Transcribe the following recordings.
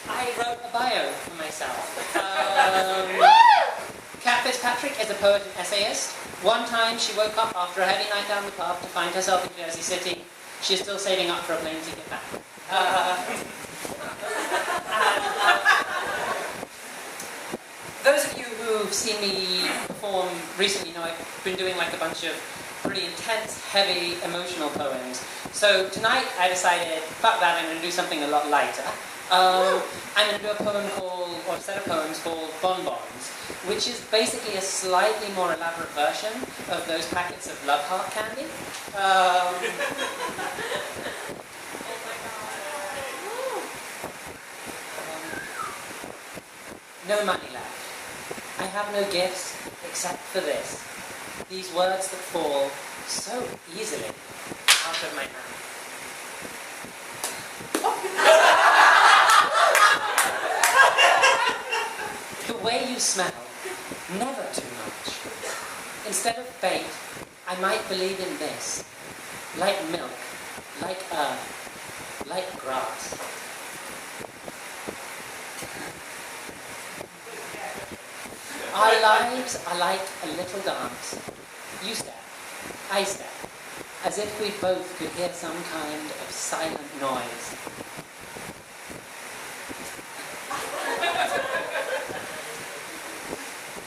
I wrote a bio for myself. Cat Fitzpatrick is a poet and essayist. One time she woke up after a heavy night down the pub to find herself in Jersey City. She's still saving up for a plane ticket back. Those of you who've seen me perform recently know I've been doing like a bunch of pretty intense, heavy, emotional poems. So tonight I decided, fuck that, I'm going to do something a lot lighter. I'm going to do a poem called, or a set of poems called Bonbons, which is basically a slightly more elaborate version of those packets of Love Heart candy. No money left. I have no gifts except for this. These words that fall so easily out of my mouth. The way you smell, never too much. Instead of fate, I might believe in this. Like milk, like earth, like grass. Our lives are like a little dance. You step, I step, as if we both could hear some kind of silent noise.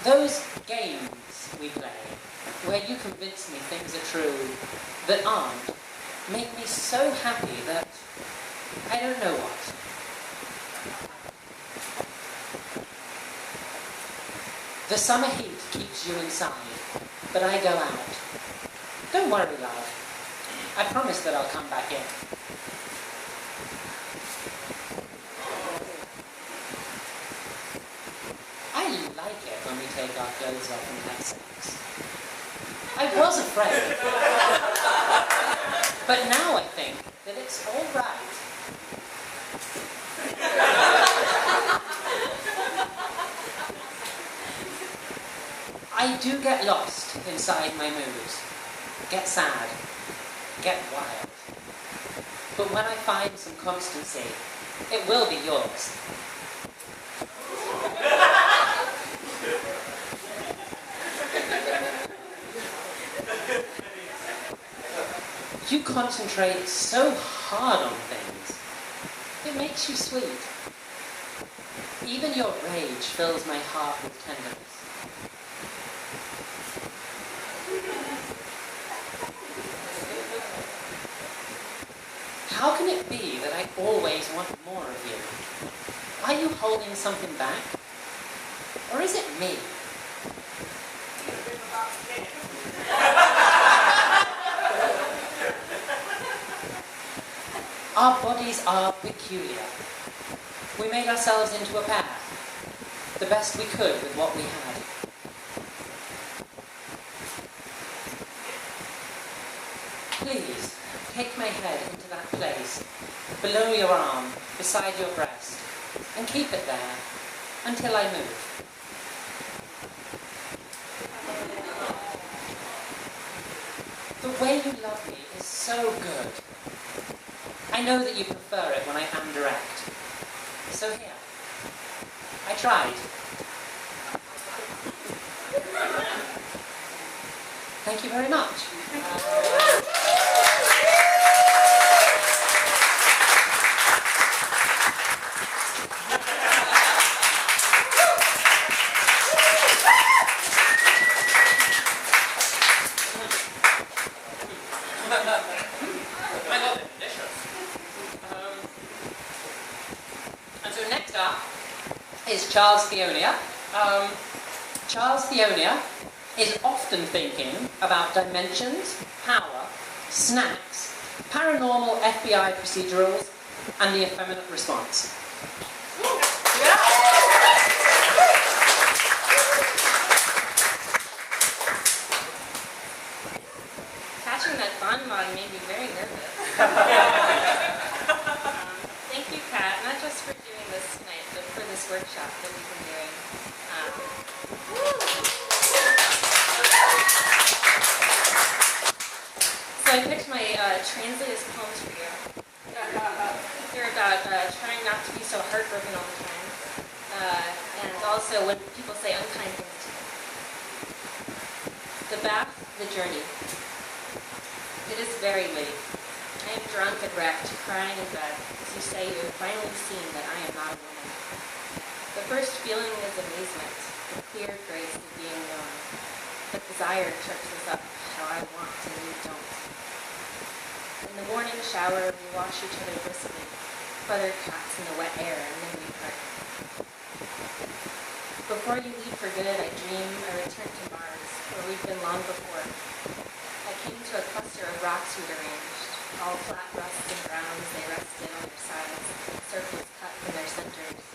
Those games we play, where you convince me things are true that aren't, make me so happy that I don't know what. The summer heat keeps you inside, but I go out. Don't worry, love. I promise that I'll come back in. I like it when we take our clothes off and have sex. I was afraid. But now I think that it's all right. I do get lost inside my moods, get sad, get wild. But when I find some constancy, it will be yours. You concentrate so hard on things. It makes you sweet. Even your rage fills my heart with tenderness. How can it be that I always want more of you? Are you holding something back? Or is it me? Our bodies are peculiar. We made ourselves into a pair, the best we could with what we had. Please, take my head into that place, below your arm, beside your breast, and keep it there until I move. The way you love me is so good. I know that you prefer it when I am direct. So here, I tried. Thank you very much. And so next up is Charles Theonia. Charles Theonia is often thinking about dimensions, power, snacks, paranormal FBI procedurals, and the effeminate response. Catching that bonbon made me very nervous. Thank you, Kat, not just for doing this tonight, but for this workshop that we've been doing. So I picked my translator's poems for you. They're about trying not to be so heartbroken all the time. And also when people say unkind things to you. The bath, the journey. It is very late. I am drunk and wrecked, crying in bed, as you say you have finally seen that I am not a woman. The first feeling is amazement, the clear grace of being known. But desire trips us up how I want and you don't. In the morning shower, we wash each other briskly, butter cats in the wet air, and then we part. Before you leave for good, I dream a return to Mars, where we've been long before. I came to a cluster of rocks we'd arranged, all flat rusts and browns they rested on their sides, circles cut from their centers.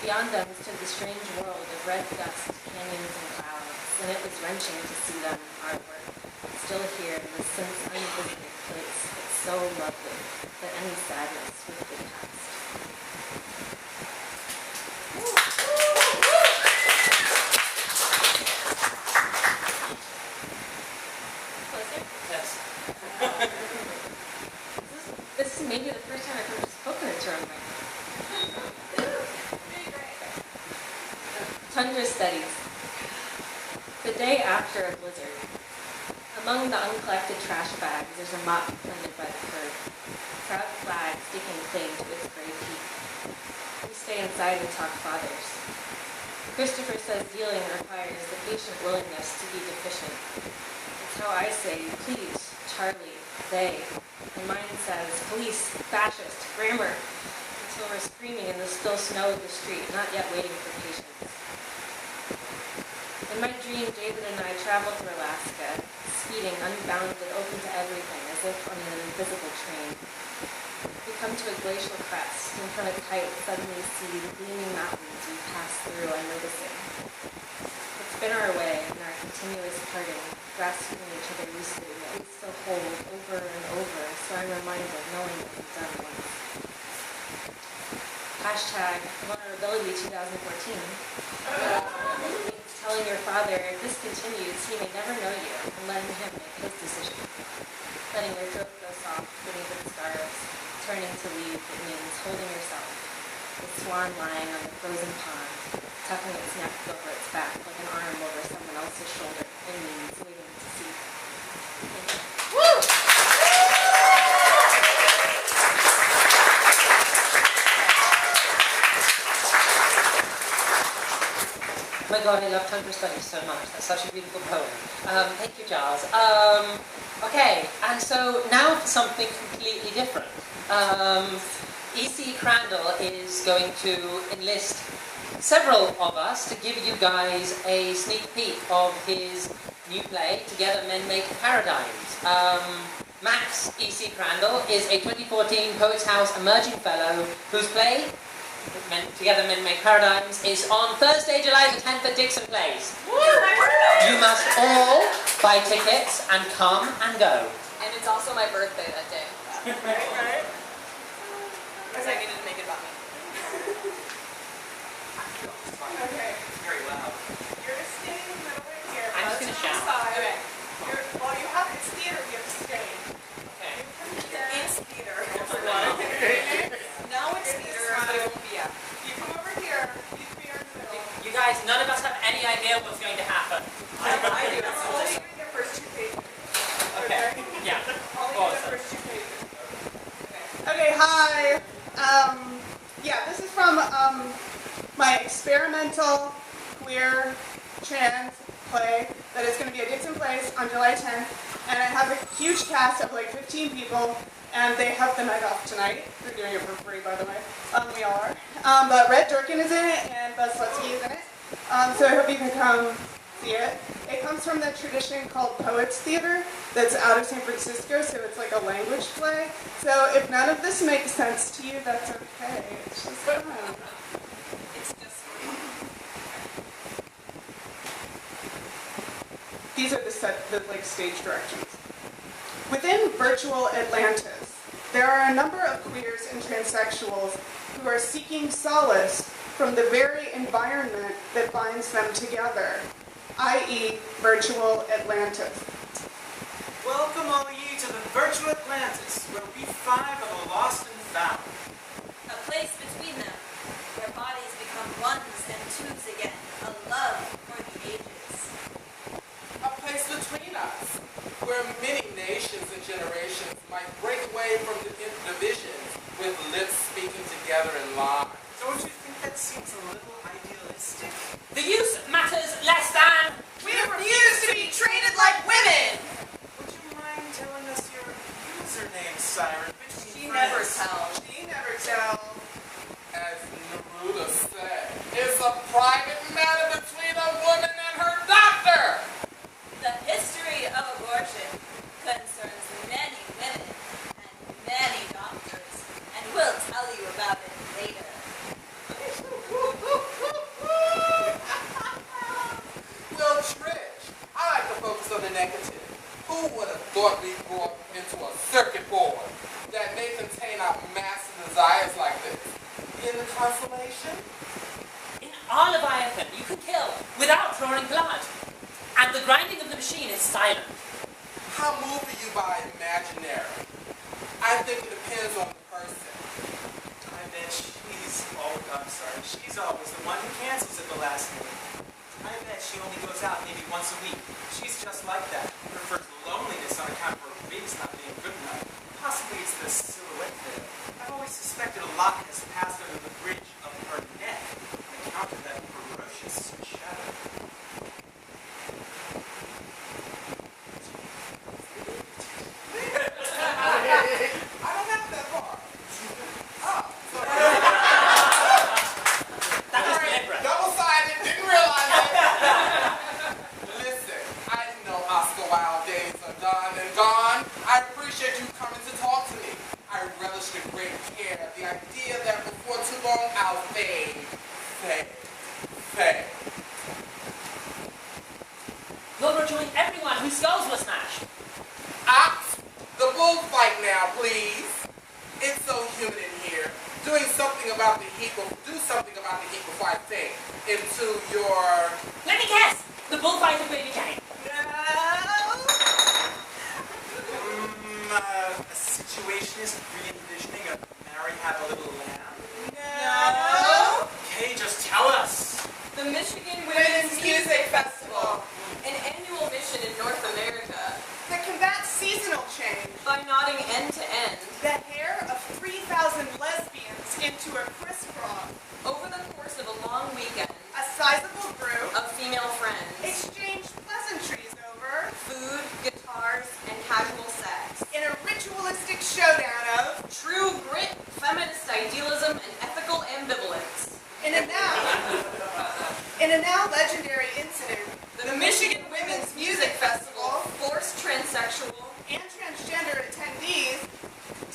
Beyond them stood the strange world of red dust, canyons, and clouds, and it was wrenching to see them, our work, still here in this since unvisited place that's so lovely that any sadness would be past. Closer? Yes. This is maybe the first time I've ever spoken into a mic. Tundra studies. The day after a blizzard. Among the uncollected trash bags, there's a mop planted by the curb. Proud flag sticking claim to its gray peak. We stay inside and talk fathers. Christopher says dealing requires the patient willingness to be deficient. It's how I say, please, Charlie, they. And mine says, police, fascist, grammar. Until we're screaming in the still snow of the street, not yet waiting for patience. In my dream, David and I traveled through Alaska, speeding, unbounded, open to everything, as if on an invisible train. We come to a glacial crest, and from a kite suddenly see the gleaming mountains we pass through unnoticing. It's been our way, in our continuous parting, grasping each other loosely, that we still hold over and over, so I'm reminded, knowing what we've done once. Hashtag vulnerability 2014. Telling your father, if this continues, he may never know you, and letting him make his decision. Letting your throat go soft beneath its scarves, turning to leave, it means holding yourself. The swan lying on the frozen pond, tucking its neck over its back like an arm over someone else's shoulder, it means waiting to see. Thank you. Woo! Oh my God, I love Tundra Studies so much. That's such a beautiful poem. Thank you, Giles. Okay, and so now for something completely different. E.C. Crandall is going to enlist several of us to give you guys a sneak peek of his new play, Together Men Make Paradigms. Max E.C. Crandall is a 2014 Poets House Emerging Fellow whose play, Together Men Make Paradigms, is on Thursday, July the 10th at Dixon Place. You must all buy tickets and come and go. And it's also my birthday that day. Right? Because I needed to make it about me. Okay. Very loud. You're standing in the middle right here. I'm just going to shout. Okay. Well, you have, it's theater, you have to stay. Okay. It's theater. Okay. Now it's theater, but it won't be out. You come over here, you three are in the middle. You guys, none of us have any idea what's going to happen. I do. You're only doing the first 2 pages. Okay. Yeah. Only Awesome. the first 2 pages. Okay, hi. Yeah, this is from my experimental queer trans play that is going to be at Dixon Place on July 10th. And it has a huge cast of like 15 people, and they have the night off tonight. They're doing it for free, by the way. We all are. But Red Durkin is in it, and Slutzky is in it. So I hope you can come see it. It comes from the tradition called Poets Theater that's out of San Francisco, so it's like a language play. So if none of this makes sense to you, that's okay. It's just fun. It's just These are the stage directions. Within virtual Atlantis, there are a number of queers and transsexuals who are seeking solace from the very environment that binds them together, i.e. virtual Atlantis. Welcome all ye to the virtual Atlantis, where we five are the lost and found. A place between them, where bodies become ones and twos again, a love for the ages. A place between us, where many nations and generations might break away from the divisions with lips speaking together in line. Don't you think that seems a little idealistic? The use matters less than. We refuse to be treated like women! Would you mind telling us your username, Siren? She never tells. She never tells. As Neruda said, it's a private matter between a woman and her doctor. The history of abortion concerns many women and many doctors, and we'll tell you about it later. Well, Trish, I like to focus on the negative. Who would have thought we'd grow up into a circuit board that may contain our massive desires like this? In the consolation? In all Leviathan, you can kill without drawing blood. And the grinding of the machine is silent. How moved are you by imaginary? I think it depends on the person. I bet she's always the one who cancels at the last minute. I bet she only goes out maybe once a week. She's just like that. Prefers loneliness on account of her ribs not being good enough. Possibly it's the silhouette there. I've always suspected a lock has passed under the bridge of her neck on account of that ferocious shadow. I don't have that far. Oh, sorry. That was deliberate. Double-sided, didn't realize it. Listen, I know Oscar Wilde days are done and gone. I appreciate you coming to talk to me. I relish the great care, the idea that before too long I'll fade. You'll rejoin everyone whose skulls were smashed. Ops, the bullfight now, please. It's so humid in here. Do something about the heat before I fade into your... Let me guess. The bullfight of Baby Kane. A situationist re-envisioning a marry, have a little lamb? No. Okay, just tell us. The Michigan Women's Music Festival, an annual mission in North America, That combats seasonal change. by nodding end to end. The hair of 3,000 lesbians into a crisscross. Over the course of a long weekend, A sizable group of female friends, exchanged pleasantries over food, guitars, and casual sex. in a ritualistic showdown of True grit, feminist idealism, and ethical ambivalence. in a now legendary incident. The Michigan Women's Music Festival forced transsexual And transgender attendees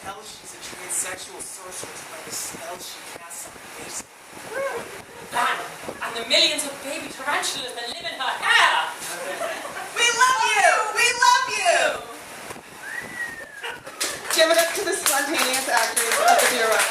Tell she's a transsexual sorceress by the spell she casts on her face. Bang! And the millions of baby tarantulas that live in her hair! We love you! We love you! give it up to the spontaneous actors of the Bureau.